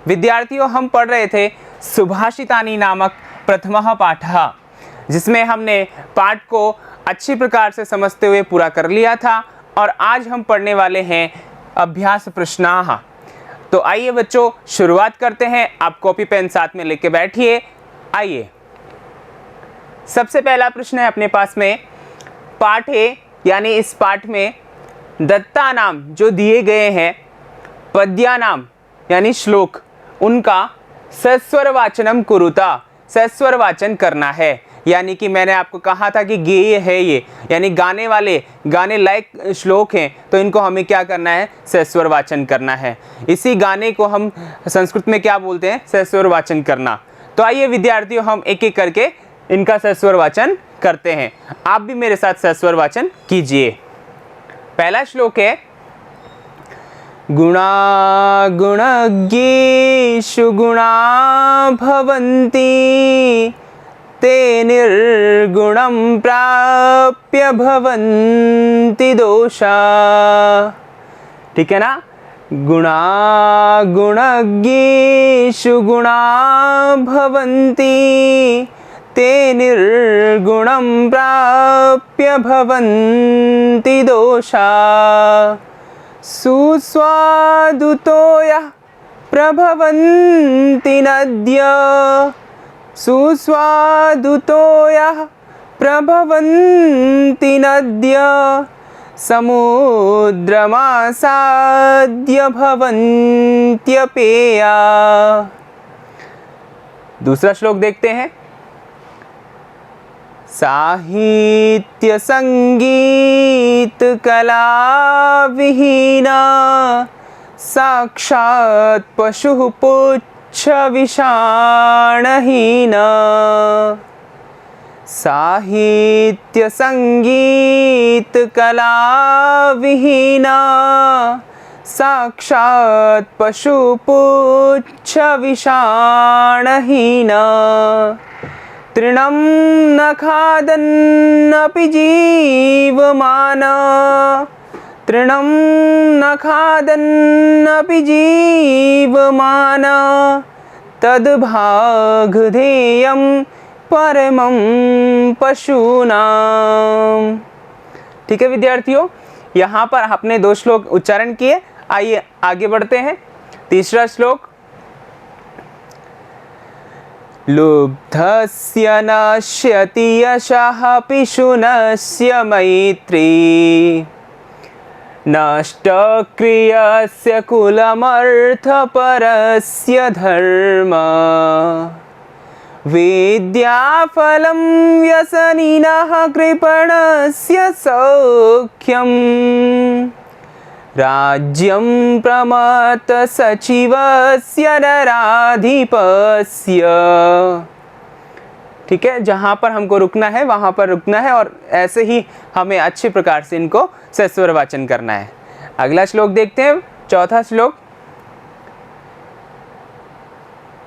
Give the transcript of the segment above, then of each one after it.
विद्यार्थियों, हम पढ़ रहे थे सुभाषितानि नामक प्रथमः पाठः, जिसमें हमने पाठ को अच्छी प्रकार से समझते हुए पूरा कर लिया था और आज हम पढ़ने वाले हैं अभ्यास प्रश्नाः। तो आइए बच्चों, शुरुआत करते हैं। आप कॉपी पेन साथ में लेके बैठिए। आइए, सबसे पहला प्रश्न है अपने पास में, पाठ है यानी इस पाठ में दत्ता नाम जो दिए गए हैं, पद्या नाम यानी श्लोक, उनका सस्वर वाचनम कुरुता, सस्वर वाचन करना है। यानी कि मैंने आपको कहा था कि गेय है ये, यानी गाने वाले, गाने लायक श्लोक हैं, तो इनको हमें क्या करना है, सस्वर वाचन करना है। इसी गाने को हम संस्कृत में क्या बोलते हैं, सस्वर वाचन करना। तो आइए विद्यार्थियों, हम एक एक करके इनका सस्वर वाचन करते हैं। आप भी मेरे साथ सस्वर वाचन कीजिए। पहला श्लोक है, गुणा गुणज्ञेषु गुणा भवन्ति ते निर्गुणं प्राप्य भवन्ति दोषा। ठीक है ना? गुणा गुणज्ञेषु गुणा भवन्ति ते निर्गुणं प्राप्य भवन्ति दोषा। सुस्वादुतो यः प्रभवन्ति नद्य, सुस्वादुतो यः प्रभवन्ति नद्य समुद्रमासाद्य भवन्त्यपेया। दूसरा श्लोक देखते हैं, साहित्य संगीत कला विहीना साक्षात् पशुः पुच्छ विषाणहीना। साहित्य संगीत कला विहीना साक्षात् पशुः पुच्छ विषाणहीना। तृणं न खादन्नपि जीवमान, तृणं न खादन्नपि जीवमान तद्भागधेयं परमं पशूनां। ठीक है विद्यार्थियों, यहाँ पर आपने 2 श्लोक उच्चारण किए। आइए आगे बढ़ते हैं। तीसरा श्लोक, लुब्धस्य नश्यति यशः पिशुनस्य मैत्री, नष्टक्रियस्य कुलमर्थपरस्य धर्म, विद्याफलं व्यसनिनः कृपणस्य सौख्यम्, राज्यं प्रमत्त सचिवस्य नराधिपस्य। ठीक है, जहाँ पर हमको रुकना है वहाँ पर रुकना है और ऐसे ही हमें अच्छी प्रकार से इनको सस्वर वाचन करना है। अगला श्लोक देखते हैं, चौथा श्लोक,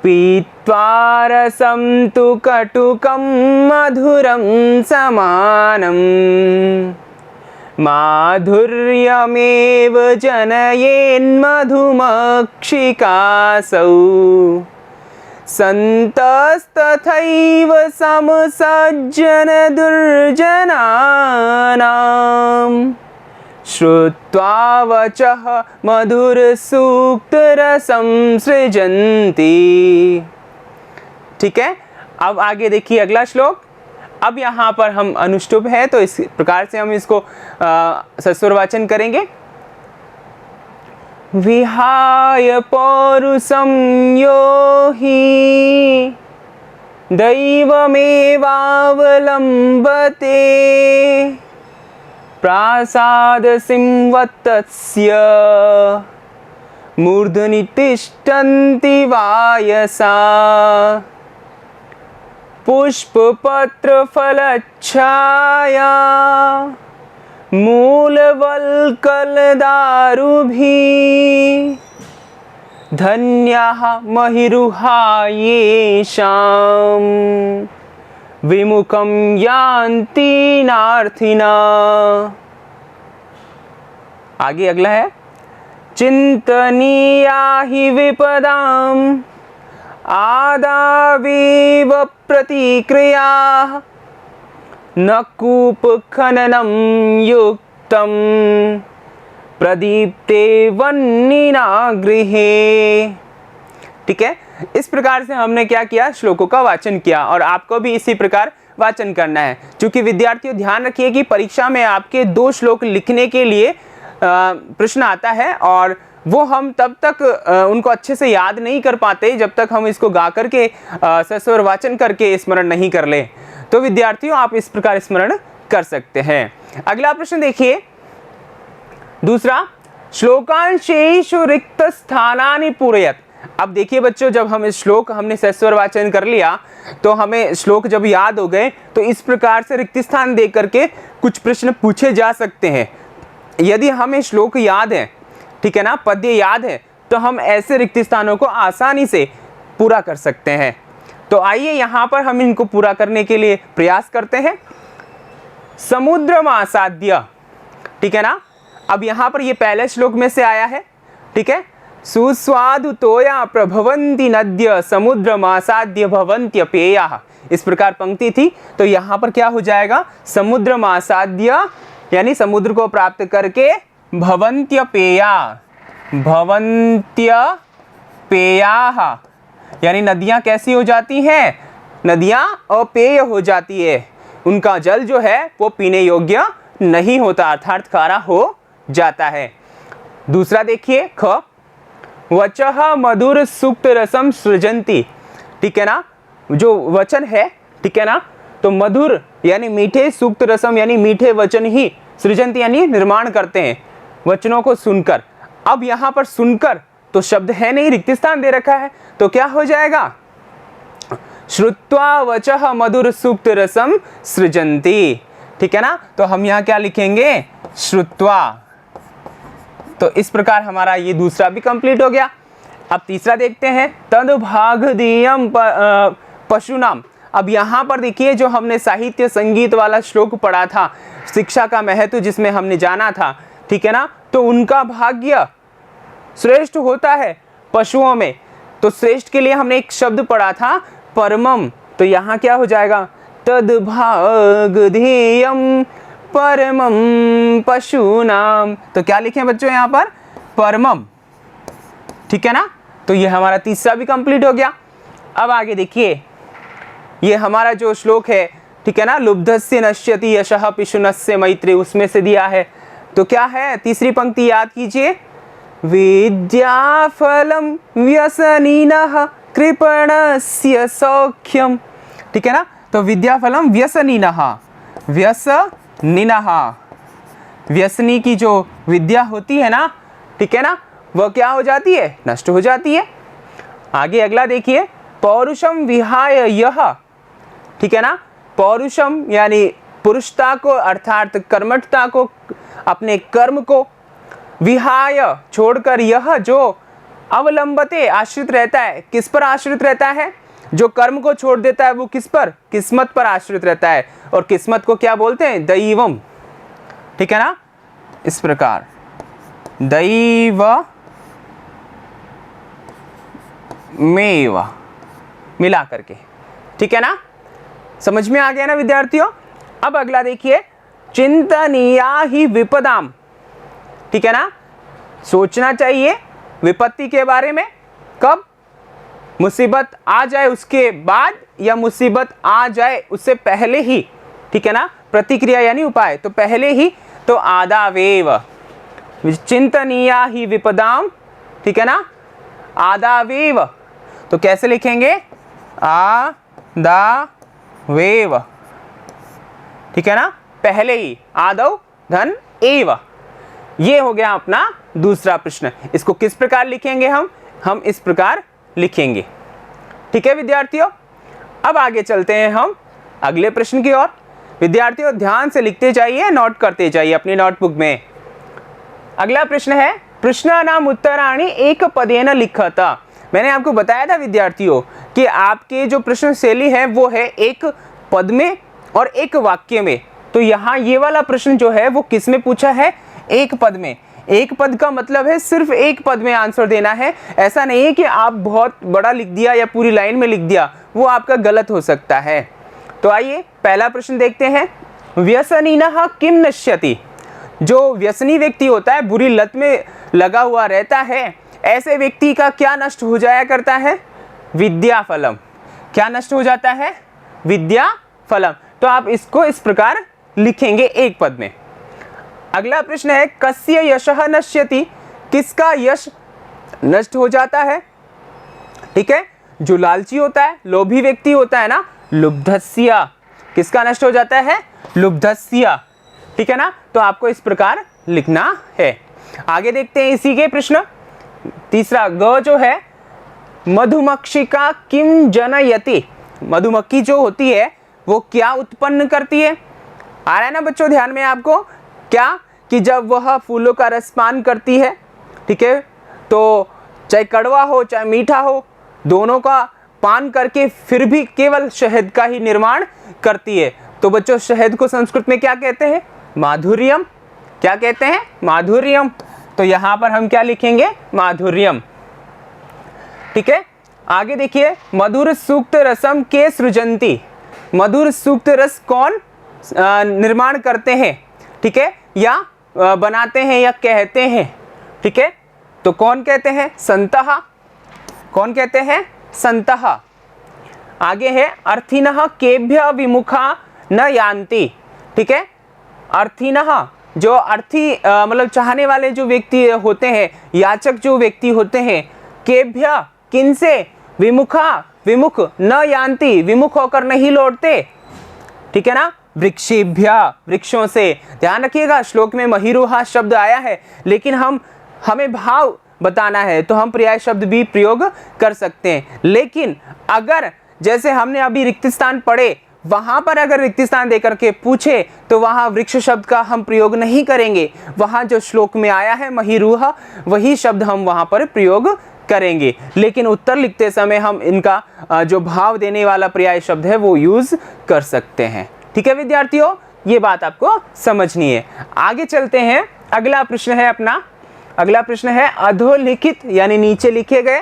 पीत्वा रसं तु कटुकं मधुरं समानम्, माधुर्यमेव जनयेन्मधुमक्षिकासौ, सन्तस्तथैव समसज्जन दुर्जनानां, श्रुत्वा वचः मधुरसूक्तरसं सृजन्ति। ठीक है, अब आगे देखिए अगला श्लोक। अब यहाँ पर हम अनुष्टुप है, तो इस प्रकार से हम इसको सस्वर वाचन करेंगे। विहाय पौरुषं यो हि दैवमेवावलम्बते, प्रासादसिंवत्तस्य मूर्धनि तिष्ठन्ति वायसा, पुष्पपत्रफलच्छाया मूलवल्कलदारुभिः, धन्याः महिरुहा येषां विमुखं यान्ति नार्थिना। आगे अगला है, चिंतनीया हि विपदाम् आदावेव प्रतिक्रियाः न कूपखननं युक्तं प्रदीप्ते वह्निना गृहे। ठीक है, इस प्रकार से हमने क्या किया, श्लोकों का वाचन किया और आपको भी इसी प्रकार वाचन करना है। क्योंकि विद्यार्थियों ध्यान रखिए कि परीक्षा में आपके 2 श्लोक लिखने के लिए प्रश्न आता है और वो हम तब तक उनको अच्छे से याद नहीं कर पाते जब तक हम इसको गा करके सस्वर वाचन करके स्मरण नहीं कर ले। तो विद्यार्थियों आप इस प्रकार स्मरण कर सकते हैं। अगला प्रश्न देखिए, दूसरा, श्लोकांशेषु रिक्त स्थानानि पूरयत। अब देखिए बच्चों, जब हम इस श्लोक हमने सस्वर वाचन कर लिया तो हमें श्लोक जब याद हो गए तो इस प्रकार से रिक्त स्थान दे करके कुछ प्रश्न पूछे जा सकते हैं। यदि हमें श्लोक याद है, ठीक है ना, पद्य याद है, तो हम ऐसे रिक्त स्थानों को आसानी से पूरा कर सकते हैं। तो आइए यहाँ पर हम इनको पूरा करने के लिए प्रयास करते हैं। समुद्रम आसाद्य, ठीक है ना। अब यहाँ पर ये पहले श्लोक में से आया है, ठीक है। सुस्वादु तोया प्रभवन्ति नद्य समुद्रम आसाद्य भवन्त्यपेयाः, इस प्रकार पंक्ति थी। तो यहाँ पर क्या हो जाएगा, समुद्रम आसाद्य यानी समुद्र को प्राप्त करके भवन्त्यपेया, भवन्त्यपेयाः यानी नदियाँ कैसी हो जाती हैं, नदियाँ अपेय हो जाती है, उनका जल जो है वो पीने योग्य नहीं होता, अर्थात खारा हो जाता है। दूसरा देखिए, ख, वचः मधुर सुक्त रसम सृजंती, ठीक है ना। जो वचन है, ठीक है ना, तो मधुर यानी मीठे, सुक्त रसम यानी मीठे वचन ही, सृजंती यानी निर्माण करते हैं वचनों को सुनकर। अब यहाँ पर सुनकर तो शब्द है नहीं, रिक्त स्थान दे रखा है, तो क्या हो जाएगा, श्रुत्वा वचः मधुर सुक्त रसम सृजंती, ठीक है ना। तो हम यहाँ क्या लिखेंगे, श्रुत्वा। तो इस प्रकार हमारा ये दूसरा भी कंप्लीट हो गया। अब तीसरा देखते हैं, तद्भागधीयम पशुनाम। अब यहाँ पर देखिए, जो हमने साहित्य संगीत वाला श्लोक पढ़ा था, शिक्षा का महत्व जिसमें हमने जाना था, ठीक है ना, तो उनका भाग्य श्रेष्ठ होता है पशुओं में। तो श्रेष्ठ के लिए हमने एक शब्द पढ़ा था, परमम। तो यहाँ क्या हो जाएगा, तद्भागधेयम परमम पशूनाम। तो क्या लिखें बच्चों यहाँ पर, परमम, ठीक है ना। तो ये हमारा तीसरा भी कंप्लीट हो गया। अब आगे देखिए, ये हमारा जो श्लोक है, ठीक है ना, लुब्धस्य नश्यति यशः पिशुनस्य मैत्री, उसमें से दिया है। तो क्या है, तीसरी पंक्ति याद कीजिए, विद्याफलम व्यसनिनः कृपणस्य सौख्यम, ठीक है ना। तो विद्याफलम व्यसनिनः, व्यसनिनः, व्यसनी की जो विद्या होती है ना, ठीक है ना, वह क्या हो जाती है, नष्ट हो जाती है। आगे अगला देखिए, पौरुषम विहाय यह, ठीक है ना। पौरुषम यानी पुरुषता को, अर्थात कर्मठता को, अपने कर्म को, विहाय छोड़कर, यह जो अवलंबते आश्रित रहता है, किस पर आश्रित रहता है, जो कर्म को छोड़ देता है वो किस पर, किस्मत पर आश्रित रहता है। और किस्मत को क्या बोलते हैं, दैवम, ठीक है ना। इस प्रकार दैव मेव मिला करके, ठीक है ना। समझ में आ गया ना विद्यार्थियों। अब अगला देखिए, चिंतनीया ही विपदाम, ठीक है ना। सोचना चाहिए विपत्ति के बारे में, कब, मुसीबत आ जाए उसके बाद या मुसीबत आ जाए उससे पहले ही, ठीक है ना। प्रतिक्रिया यानी उपाय, तो पहले ही, तो आदावेव, चिंतनीया ही विपदाम, ठीक है ना, आदावेव। तो कैसे लिखेंगे, आदावेव, ठीक है ना, पहले ही, आदव धन एव। ये हो गया अपना दूसरा प्रश्न। इसको किस प्रकार लिखेंगे हम इस प्रकार लिखेंगे, ठीक है विद्यार्थियों। अब आगे चलते हैं हम अगले प्रश्न की ओर। विद्यार्थियों ध्यान से लिखते जाइए, नोट करते जाइए अपनी नोटबुक में। अगला प्रश्न है, प्रश्नानाम उत्तराणि एक पदेन लिखत। मैंने आपको बताया था विद्यार्थियों कि आपके जो प्रश्न शैली है वो है एक पद में और एक वाक्य में। तो यहाँ ये वाला प्रश्न जो है वो किस में पूछा है, एक पद में। एक पद का मतलब है सिर्फ एक पद में आंसर देना है। ऐसा नहीं है कि आप बहुत बड़ा लिख दिया या पूरी लाइन में लिख दिया, वो आपका गलत हो सकता है। तो आइए पहला प्रश्न देखते हैं। व्यसनिनः किम नश्यति। जो व्यसनी व्यक्ति होता है, बुरी लत में लगा हुआ रहता है, ऐसे व्यक्ति का क्या नष्ट हो जाया करता है? विद्या फलम। क्या नष्ट हो जाता है? विद्या फलम। तो आप इसको इस प्रकार लिखेंगे एक पद में। अगला प्रश्न है कस्य यशः नश्यति। किसका यश नष्ट हो जाता है? ठीक है, जो लालची होता है, लोभी व्यक्ति होता है ना, लुब्धस्य। किसका नष्ट हो जाता है? लुब्धस्य। ठीक है ना, तो आपको इस प्रकार लिखना है। आगे देखते हैं इसी के प्रश्न। तीसरा ग जो है, मधुमक्षिका किम जनयति। मधुमक्खी जो होती है वो क्या उत्पन्न करती है? आ रहा है ना बच्चों ध्यान में आपको? क्या कि जब वह फूलों का रस पान करती है, ठीक है, तो चाहे कड़वा हो चाहे मीठा हो, दोनों का पान करके फिर भी केवल शहद का ही निर्माण करती है। तो बच्चों शहद को संस्कृत में क्या कहते हैं? माधुर्यम। क्या कहते हैं? माधुर्यम। तो यहाँ पर हम क्या लिखेंगे? माधुर्यम। ठीक है, आगे देखिए, मधुर सूक्त रसम के सृजंती। मधुर सूक्त रस कौन निर्माण करते हैं? ठीक है, या बनाते हैं या कहते हैं? ठीक है, तो कौन कहते हैं? संतः। कौन कहते हैं? संतः। आगे है अर्थिनः केभ्य विमुखा न यान्ति। ठीक है, अर्थिनः जो अर्थी मतलब चाहने वाले जो व्यक्ति होते हैं, याचक जो व्यक्ति होते हैं, केभ्य किनसे, विमुखा विमुख न यान्ति विमुख होकर नहीं लौटते। ठीक है ना, वृक्षेभ्य वृक्षों से। ध्यान रखिएगा श्लोक में महिरुहा शब्द आया है, लेकिन हमें भाव बताना है तो हम पर्याय शब्द भी प्रयोग कर सकते हैं। लेकिन अगर जैसे हमने अभी रिक्त स्थान पढ़े, वहां पर अगर रिक्त स्थान देकर के पूछे तो वहां वृक्ष शब्द का हम प्रयोग नहीं करेंगे। वहां जो श्लोक में आया है महिरुह, वही शब्द हम वहां पर प्रयोग करेंगे। लेकिन उत्तर लिखते समय हम इनका जो भाव देने वाला पर्याय शब्द है वो यूज कर सकते हैं। ठीक है विद्यार्थियों, ये बात आपको समझनी है। आगे चलते हैं। अगला प्रश्न है अपना, अगला प्रश्न है अधोलिखित यानी नीचे लिखे गए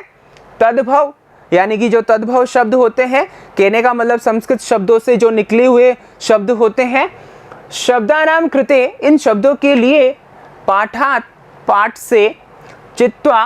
तद्भव, यानी कि जो तद्भव शब्द होते हैं, कहने का मतलब संस्कृत शब्दों से जो निकले हुए शब्द होते हैं, शब्दानाम कृते, इन शब्दों के लिए पाठात पाठ से, चित्वा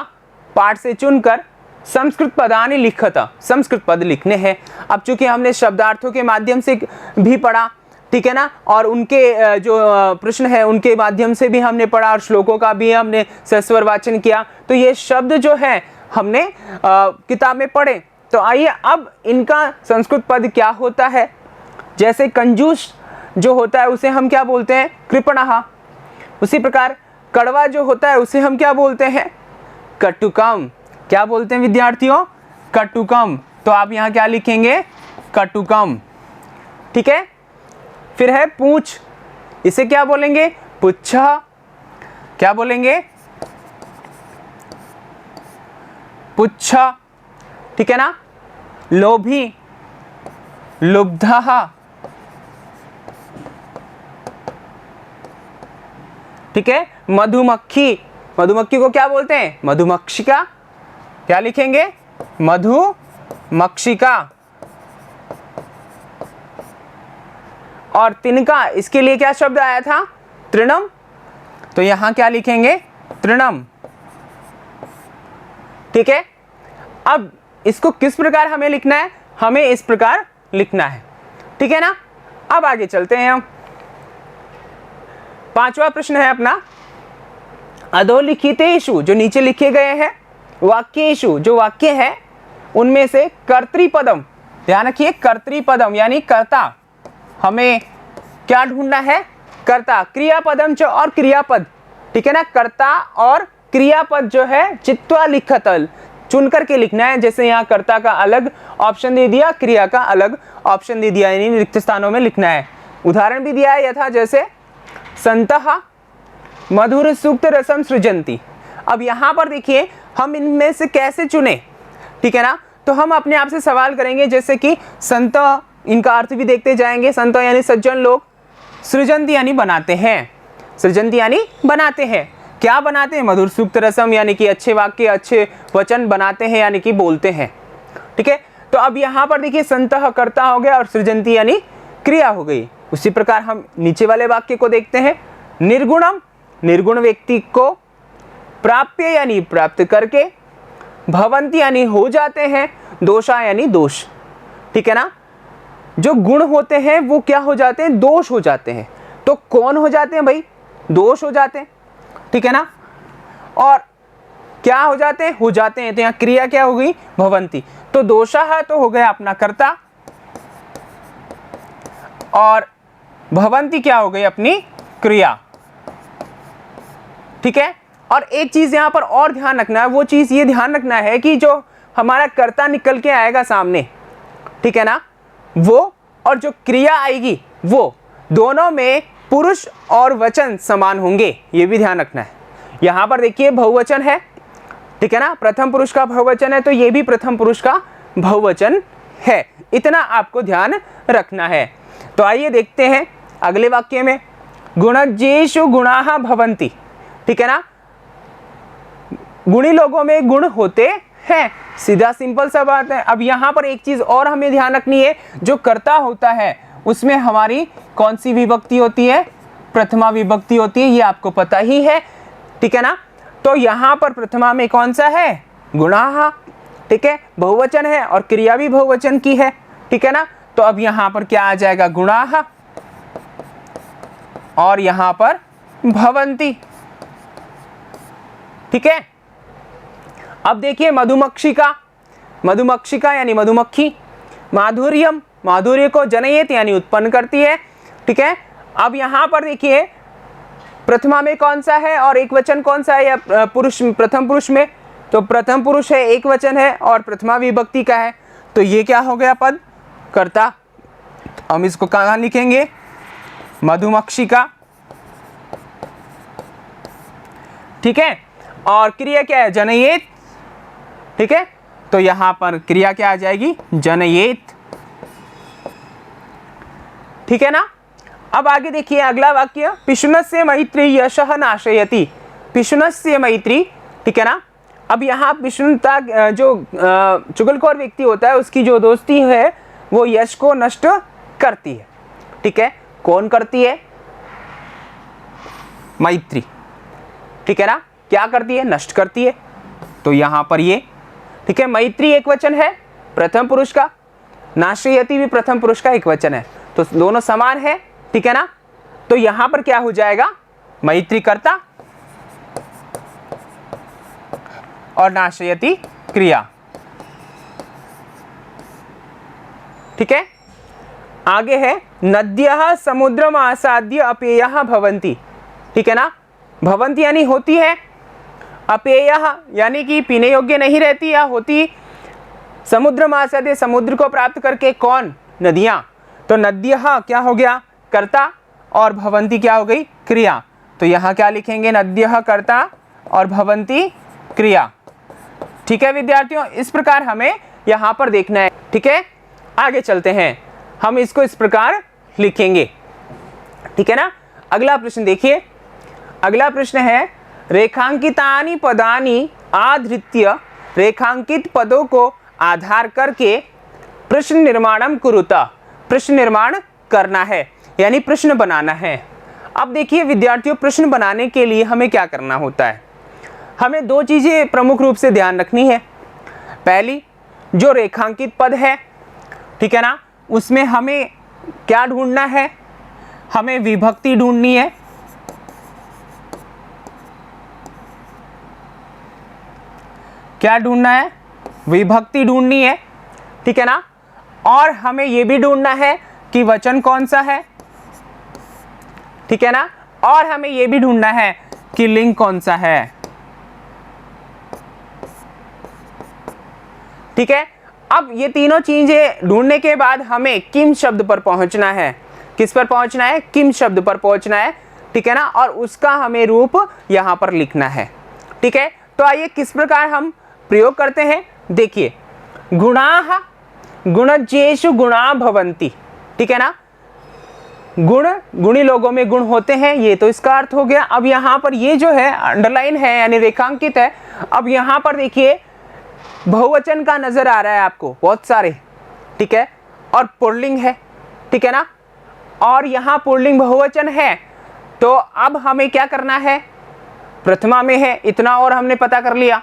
पाठ से चुनकर, संस्कृत पदानि लिखता, संस्कृत पद लिखने हैं। अब चूंकि हमने शब्दार्थों के माध्यम से भी पढ़ा, ठीक है ना, और उनके जो प्रश्न है उनके माध्यम से भी हमने पढ़ा और श्लोकों का भी हमने सस्वर वाचन किया, तो ये शब्द जो है हमने किताब में पढ़े। तो आइए अब इनका संस्कृत पद क्या होता है। जैसे कंजूस जो होता है उसे हम क्या बोलते हैं? कृपणः। उसी प्रकार कड़वा जो होता है उसे हम क्या बोलते हैं? कटुकम। क्या बोलते हैं विद्यार्थियों? कटुकम। तो आप यहाँ क्या लिखेंगे? कटुकम। ठीक है, फिर है पूंछ, इसे क्या बोलेंगे? पुच्छ। क्या बोलेंगे? पुच्छ। ठीक है ना, लोभी, लुब्धः। ठीक है, मधुमक्खी, मधुमक्खी को क्या बोलते हैं? मधुमक्षिका। क्या लिखेंगे? मधुमक्षिका। और तिनका, इसके लिए क्या शब्द आया था? तृणम। तो यहां क्या लिखेंगे? तृणम। ठीक है, अब इसको किस प्रकार हमें लिखना है? हमें इस प्रकार लिखना है। ठीक है ना, अब आगे चलते हैं हम। पांचवा प्रश्न है अपना, अधोलिखितेषु, जो नीचे लिखे गए हैं, वाक्येषु, जो वाक्य है उनमें से कर्तृपदम, ध्यान रखिए कर्तृपदम यानी कर्ता, हमें क्या ढूंढना है? कर्ता। क्रियापदम च और क्रियापद, ठीक है ना, कर्ता और क्रियापद जो है चित्वा लिखतल, चुन करके लिखना है। जैसे यहाँ कर्ता का अलग ऑप्शन दे दिया, क्रिया का अलग ऑप्शन दे दिया, यानी रिक्त स्थानों में लिखना है। उदाहरण भी दिया है यथा जैसे संतः मधुर सूक्त रसम सृजंती। अब यहाँ पर देखिए हम इनमें से कैसे चुने, ठीक है ना, तो हम अपने आप से सवाल करेंगे। जैसे कि संत, इनका अर्थ भी देखते जाएंगे। संत यानी सज्जन लोग, सृजंती यानी बनाते हैं, सृजंती यानी बनाते हैं। क्या बनाते हैं, मधुर सूक्त रसम, यानी कि अच्छे वाक्य अच्छे वचन बनाते हैं, यानी कि बोलते हैं। ठीक है, तो अब यहाँ पर देखिए संतः कर्ता हो गया और सृजंती यानी क्रिया हो गई। उसी प्रकार हम नीचे वाले वाक्य को देखते हैं। निर्गुणम, निर्गुण व्यक्ति को प्राप्य यानी प्राप्त करके, भवंती यानी हो जाते हैं, दोषा यानी दोष। ठीक है ना, जो गुण होते हैं वो क्या हो जाते हैं, दोष हो जाते हैं। तो कौन हो जाते हैं भाई, दोष हो जाते हैं। ठीक है ना, और क्या हो जाते हैं, हो जाते हैं। तो यहाँ क्रिया क्या हो गई, भवंती। तो दोषा तो हो गया अपना कर्ता, और भवंती क्या हो गई, अपनी क्रिया। ठीक है, और एक चीज यहां पर और ध्यान रखना है, वो चीज ये ध्यान रखना है कि जो हमारा कर्ता निकल के आएगा सामने, ठीक है ना, वो और जो क्रिया आएगी वो दोनों में पुरुष और वचन समान होंगे, ये भी ध्यान रखना है। यहां पर देखिए बहुवचन है, ठीक है ना, प्रथम पुरुष का बहुवचन है, तो ये भी प्रथम पुरुष का बहुवचन है, इतना आपको ध्यान रखना है। तो आइए देखते हैं अगले वाक्य में, गुणजेषु गुणाः भवन्ति। ठीक है ना, गुणी लोगों में गुण होते हैं, सीधा सिंपल सा बात है। अब यहाँ पर एक चीज और हमें ध्यान रखनी है, जो कर्ता होता है उसमें हमारी कौन सी विभक्ति होती है, प्रथमा विभक्ति होती है, ये आपको पता ही है। ठीक है ना, तो यहाँ पर प्रथमा में कौन सा है, गुणाः। ठीक है, बहुवचन है और क्रिया भी बहुवचन की है। ठीक है ना, तो अब यहाँ पर क्या आ जाएगा, गुणाः, और यहाँ पर भवन्ति। ठीक है, अब देखिए मधुमक्षिका, मधुमक्षिका यानी मधुमक्खी, माधुर्यम, माधुर्य को जनयेत यानी उत्पन्न करती है। ठीक है, अब यहाँ पर देखिए प्रथमा में कौन सा है और एक वचन कौन सा है, या पुरुष, प्रथम पुरुष में, तो प्रथम पुरुष है, एक वचन है और प्रथमा विभक्ति का है, तो ये क्या हो गया, पद कर्ता। हम इसको कहाँ लिखेंगे, मधुमक्षिका। ठीक है, और क्रिया क्या है, जनयेत। ठीक है, तो यहां पर क्रिया क्या आ जाएगी, जनयेत। ठीक है ना, अब आगे देखिए अगला वाक्य, पिशुनस्य मैत्री यशः नाशयति। पिशुनस्य मैत्री, ठीक है ना, अब यहाँ पिशुनता जो चुगलखोर व्यक्ति होता है उसकी जो दोस्ती है वो यश को नष्ट करती है। ठीक है, कौन करती है, मैत्री। ठीक है ना, क्या करती है, नष्ट करती है। तो यहां पर ये, ठीक है, मैत्री एक वचन है प्रथम पुरुष का, नाशयति भी प्रथम पुरुष का एक वचन है, तो दोनों समान है। ठीक है ना, तो यहां पर क्या हो जाएगा, मैत्री कर्ता और नाशयति क्रिया। ठीक है, आगे है, नद्यः समुद्रम आसाद्य अपेयः भवन्ति। ठीक है ना, भवन्ति यानी होती है, अपेयः यानी कि पीने योग्य नहीं रहती या होती, समुद्रम आसाद्य समुद्र को प्राप्त करके, कौन, नदियां। तो नद्यः क्या हो गया, कर्ता, और भवन्ति क्या हो गई, क्रिया। तो यहाँ क्या लिखेंगे, नद्यः कर्ता और भवन्ति क्रिया। ठीक है विद्यार्थियों, इस प्रकार हमें यहाँ पर देखना है। ठीक है, आगे चलते हैं, हम इसको इस प्रकार लिखेंगे। ठीक है ना, अगला प्रश्न देखिए, अगला प्रश्न है, रेखांकितानि पदानि आधृत्य, रेखांकित पदों को आधार करके प्रश्न निर्माणम कुरुता। प्रश्न निर्माण करना है यानी प्रश्न बनाना है। अब देखिए विद्यार्थियों, प्रश्न बनाने के लिए हमें क्या करना होता है, हमें दो चीजें प्रमुख रूप से ध्यान रखनी है। पहली, जो रेखांकित पद है, ठीक है ना, उसमें हमें क्या ढूंढना है, हमें विभक्ति ढूंढनी है। क्या ढूंढना है, विभक्ति ढूंढनी है। ठीक है ना, और हमें यह भी ढूंढना है कि वचन कौन सा है। ठीक है ना, और हमें यह भी ढूंढना है कि लिंग कौन सा है। ठीक है, अब ये तीनों चीजें ढूंढने के बाद हमें किम शब्द पर पहुंचना है। किस पर पहुंचना है, किम शब्द पर पहुंचना है। ठीक है ना, और उसका हमें रूप यहां पर लिखना है। ठीक है, तो आइए किस प्रकार हम प्रयोग करते हैं, देखिए, गुणाः गुणजेषु गुणा भवन्ति। ठीक है ना, गुण, गुणी लोगों में गुण होते हैं, ये तो इसका अर्थ हो गया। अब यहाँ पर ये जो है अंडरलाइन है यानी रेखांकित है। अब यहाँ पर देखिए बहुवचन का नजर आ रहा है आपको बहुत सारे, ठीक है, और पुल्लिंग है, ठीक है ना, और यहाँ पुल्लिंग बहुवचन है। तो अब हमें क्या करना है, प्रथमा में है इतना और हमने पता कर लिया।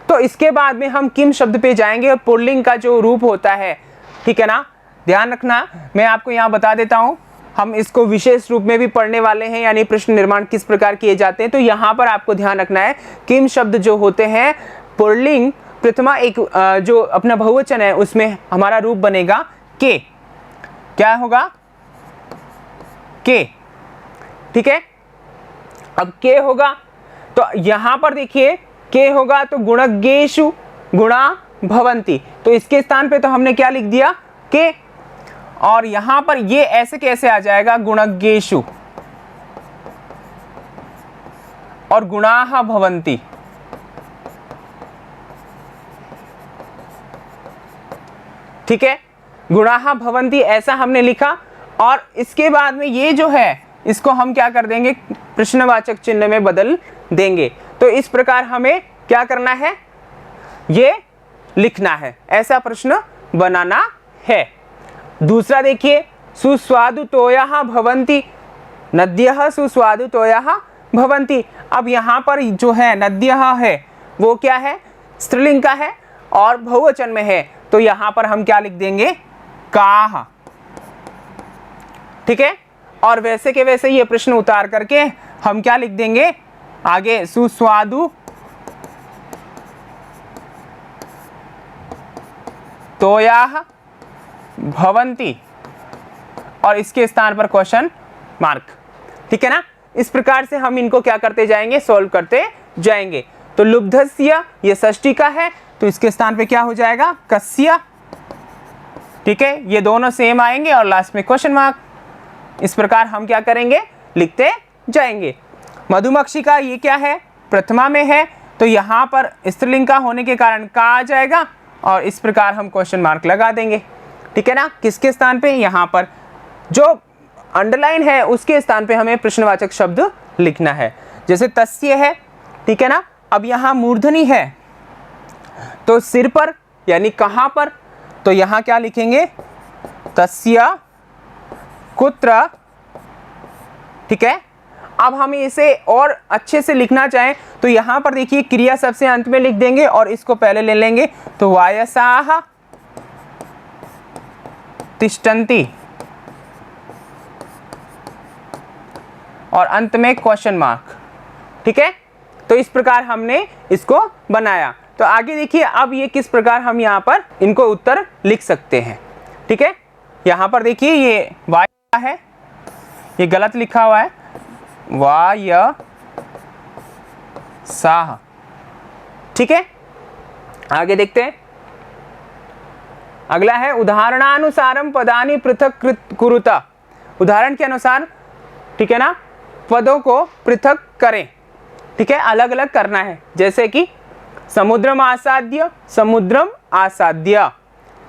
तो इसके बाद में हम किम शब्द पे जाएंगे और पुल्लिंग का जो रूप होता है, ठीक है ना, ध्यान रखना। मैं आपको यहाँ बता देता हूँ, हम इसको विशेष रूप में भी पढ़ने वाले हैं, यानी प्रश्न निर्माण किस प्रकार किए जाते हैं। तो यहाँ पर आपको ध्यान रखना है किम शब्द जो होते हैं पुल्लिंग प्रथमा, एक जो अपना बहुवचन है उसमें हमारा रूप बनेगा के। क्या होगा, के, ठीक है। अब के होगा तो यहाँ पर देखिए के होगा तो गुणज्ञेषु गुणा भवन्ति, तो इसके स्थान पे तो हमने क्या लिख दिया, के। और यहां पर ये ऐसे कैसे आ जाएगा, गुणज्ञेषु और गुणाः भवन्ति, ठीक है, गुणाः भवन्ति ऐसा हमने लिखा। और इसके बाद में ये जो है इसको हम क्या कर देंगे, प्रश्नवाचक चिन्ह में बदल देंगे। तो इस प्रकार हमें क्या करना है, ये लिखना है, ऐसा प्रश्न बनाना है। दूसरा देखिए, सुस्वादु तोयः भवन्ति, नद्यः सुस्वादु तोयः भवन्ति। अब यहाँ पर जो है नद्यः है वो क्या है, स्त्रीलिंग का है और बहुवचन में है, तो यहाँ पर हम क्या लिख देंगे, काः, ठीक है। और वैसे के वैसे ये प्रश्न उतार करके हम क्या लिख देंगे आगे, सुस्वादु तोयाः भवन्ति और इसके स्थान पर क्वेश्चन मार्क, ठीक है ना। इस प्रकार से हम इनको क्या करते जाएंगे, सॉल्व करते जाएंगे। तो लुब्धस्य ये षष्ठी का है तो इसके स्थान पे क्या हो जाएगा, कस्य, ठीक है। ये दोनों सेम आएंगे और लास्ट में क्वेश्चन मार्क। इस प्रकार हम क्या करेंगे, लिखते जाएंगे। मधुमक्षिका ये क्या है, प्रथमा में है तो यहाँ पर स्त्रीलिंग का होने के कारण का आ जाएगा और इस प्रकार हम क्वेश्चन मार्क लगा देंगे, ठीक है ना। किसके स्थान पे, यहाँ पर जो अंडरलाइन है उसके स्थान पे हमें प्रश्नवाचक शब्द लिखना है। जैसे तस्य है, ठीक है ना। अब यहाँ मूर्धनी है तो सिर पर यानी कहाँ पर, तो यहाँ क्या लिखेंगे, तस्य कुत्र, ठीक है। अब हम इसे और अच्छे से लिखना चाहें तो यहाँ पर देखिए क्रिया सबसे अंत में लिख देंगे और इसको पहले ले लेंगे, तो वायसाः तिष्ठन्ति और अंत में क्वेश्चन मार्क, ठीक है। तो इस प्रकार हमने इसको बनाया। तो आगे देखिए अब ये किस प्रकार हम यहाँ पर इनको उत्तर लिख सकते हैं, ठीक है। यहाँ पर देखिए ये वाय है, ये गलत लिखा हुआ है, वायसाः, ठीक है। आगे देखते हैं, अगला है उदाहरणानुसारम पदानि पृथक कुरुता, उदाहरण के अनुसार, ठीक है ना, पदों को पृथक करें, ठीक है, अलग अलग करना है। जैसे कि समुद्रम आसाद्य, समुद्रम आसाद्य,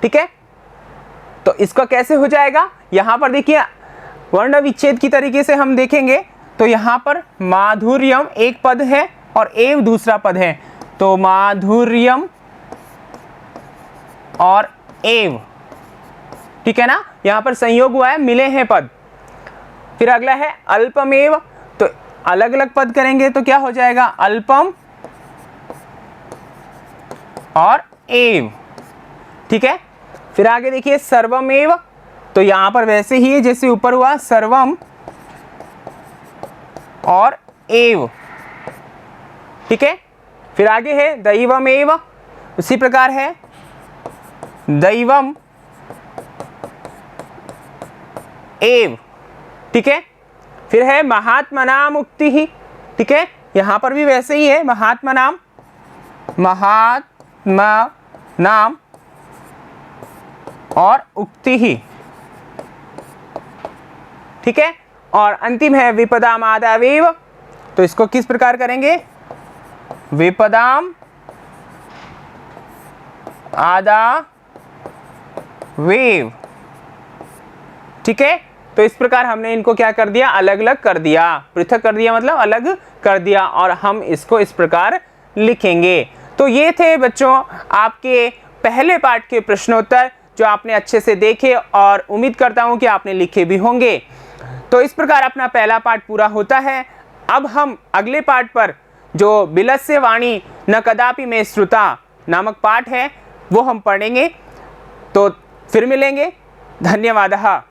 ठीक है। तो इसका कैसे हो जाएगा, यहाँ पर देखिए वर्ण विच्छेद की तरीके से हम देखेंगे तो यहाँ पर माधुर्यम एक पद है और एव दूसरा पद है, तो माधुर्यम और एव, ठीक है ना, यहाँ पर संयोग हुआ है, मिले हैं पद। फिर अगला है अल्पमेव, तो अलग अलग पद करेंगे तो क्या हो जाएगा, अल्पम और एव, ठीक है। फिर आगे देखिए सर्वमेव, तो यहाँ पर वैसे ही है जैसे ऊपर हुआ, सर्वम और एव, ठीक है। फिर आगे है दैवमेव, उसी प्रकार है दैवम एव, ठीक है। फिर है महात्मनाम उक्ति ही, ठीक है, यहाँ पर भी वैसे ही है, महात्मनाम, महात्मा नाम और उक्ति ही, ठीक है। और अंतिम है विपदाम आदावेव, तो इसको किस प्रकार करेंगे, विपदाम आदा वेव, ठीक है। तो इस प्रकार हमने इनको क्या कर दिया, अलग अलग कर दिया, पृथक कर दिया मतलब अलग कर दिया, और हम इसको इस प्रकार लिखेंगे। तो ये थे बच्चों आपके पहले पाठ के प्रश्नोत्तर जो आपने अच्छे से देखे और उम्मीद करता हूँ कि आपने लिखे भी होंगे। तो इस प्रकार अपना पहला पाठ पूरा होता है। अब हम अगले पाठ पर जो बिलस्य वाणी न कदापि में श्रुता नामक पाठ है वो हम पढ़ेंगे। तो फिर मिलेंगे। धन्यवाद।